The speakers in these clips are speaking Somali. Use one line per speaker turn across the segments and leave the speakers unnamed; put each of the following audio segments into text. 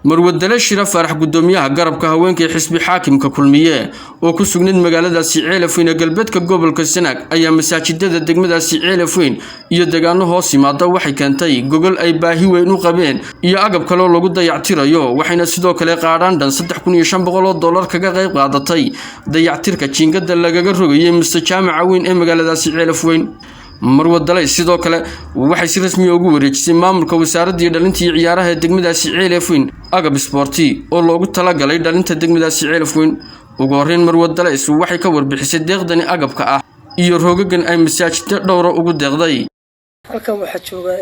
marwadale shira farax gudoomiyaha garabka haweenka xisbi xaakimka kulmiye oo ku sugnayd magaaladaasi Ceelafweyn galbeedka gobolka Sanaag ayaa masaajidada degmadaasi Ceelafweyn iyo deegaano hoos yimaada waxay keentay gogol ay baahi weyn u qabeen iyo agab kale oo lagu dayactirayo waxayna sidoo kale qaadaan dhan $3500 kaga qayb qaadatay dayactirka jiingada lagaga rogayay jaamaca weyn ee magaaladaasi Ceelafweyn marwadale sidoo kale waxay si rasmi ah ugu wareejisay maamulka wasaaradda dhalinta iyo ciyaaraha degmadaasi Ceelafweyn agab sporti oo loogu talagalay dhalinta degmadaasi Ceelafweyn ugu horreyn marwadale waxay ka warbixisay deeqdani agabka ah iyo roogagan ay masaajidda dhowr ugu deeqday
halkan waxa jooga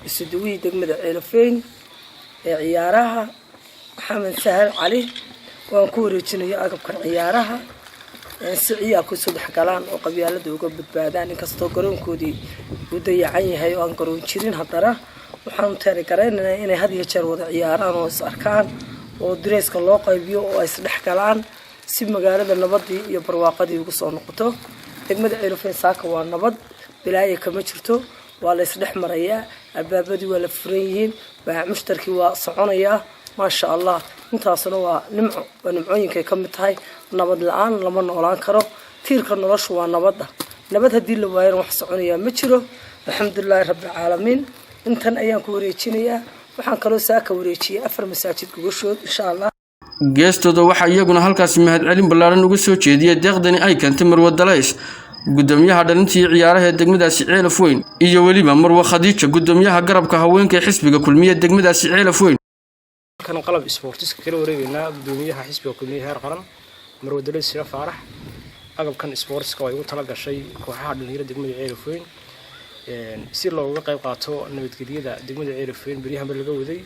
isuduwi degmada Ceelafweyn ee ciyaaraha Maxamed Sahal Cali waan ku wareejinay agabkan ciyaaraha سعيا كسود حكلان وقبيلة دوجو بتبادان كستو قرون كودي ودي عيني وان قرون شيرين هضرة وحن تاري كرين إن هذه الشروط عياران وسأركان ودريس كلاقة بيو ويسلح حكلان سيب مجال النبض يبرواقدي وقصون نقطه تجمد عرفين ساك والنبض بلاي كمشرتو ولا يسلح مريا البابدي ولا فريين مشتركي وصعونيا ما شاء الله intaasna nimco nimcooyinka ka mid tahay nabad la'aan lama noolaan karo tiirka noloshu waa nabad hadii la waayo wax soconaya ma jiro alxamdulillaah rabbil caalamiin intan ayaan ku wareejinayaa waxaan kaloo saaka wareejiyay 4 masaajid gogoshood insha Allah
geestooda waxa iyaguna halkaas mahad celin ballaaran uga soo jeediyay deeqdani ay keentay marwadalays gudoomiyaha dhalinta iyo ciyaaraha degmadaasi Ceelafweyn iyo waliba marwa Khadiija gudoomiyaha garabka haweenka xisbiga kulmiye degmadaasi Ceelafweyn
كان قلب سبورتس كلا ورينا بدونية حسب وكلية هير قرن مرودلي سير فارح أقرب كان سبورتس كواي وطلق شيء كواحد من يرد دقمة عيرفين يصير لو وقع قاطو إنه بتجديد دقمة عيرفين بريها بالجودي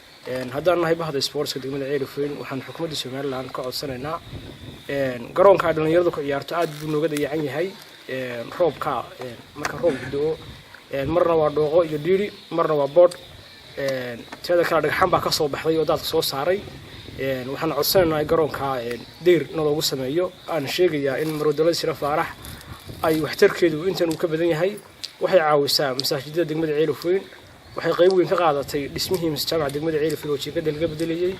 هذا أنا هاي بهذا سبورتس دقمة عيرفين وحن حكومة السومال لان قاعد سنة قرون كان من يرد يارتو عاد بنوجد يعني هاي روب كا مكان روب دو مرة وردوغو يديري مرة وبورد تهذا كان رجحان بكسر بحري ودات صوص ساري وحنا عصرنا جرون كا دير نلوج سمايو أنا شيء يا إن مرودلي سير فرح أي وحتركيد وإنت وكبدني هاي وحي عاوسة مساجد دقمة عيلفوين وحي قيبوين كقاعدة اسمه مستمع دقمة عيلفوين وشي كده الجبد اللي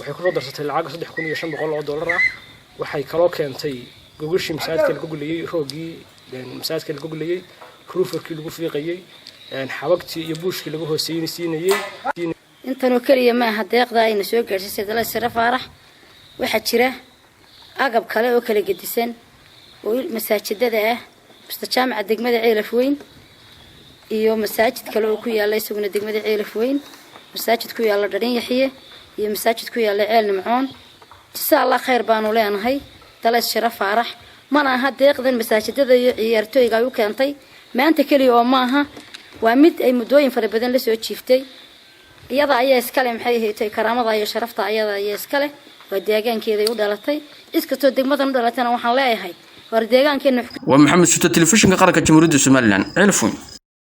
وحي كل درجة العقد صدق يكون يشم بقول $1 وحي كلاك أنتي جوجلش مساعد كل جوجلي روجي مساعد كل جوجلي كروفر كل جوفيقي حوقتي يبوش اللي هو سيني
انت نوكريه ما هديق دا ina soo gaarsiisay dalay sir farax waxa jira agab kale oo kala gedisan oo masaajidada ah jaamaca degmada Ceelafweyn iyo masaajid kale oo ku yaala isaguna degmada Ceelafweyn masaajid ku yaala Dharin Yaxiye iyo masaajid ku yaala Ceel Nimcoon insha Allah khayr baanu leenahay dalay sir farax mana hadiiqdan masaajidada iyo ciyaartooyga ay u keentay maanta kaliya oo maaha ومد أي مدوين فربدن لسه تشيفتي يضع أي إسكالة محيه تي كرامة أي شرفة يضع أي إسكالة وديجان كذا يودلتي إسكتوا دق مدن دلتنا وحلاها هاي ورديجان كنا
ومحمد شو التلفزيون قرأ كجمهورية الصومال الآن عرفون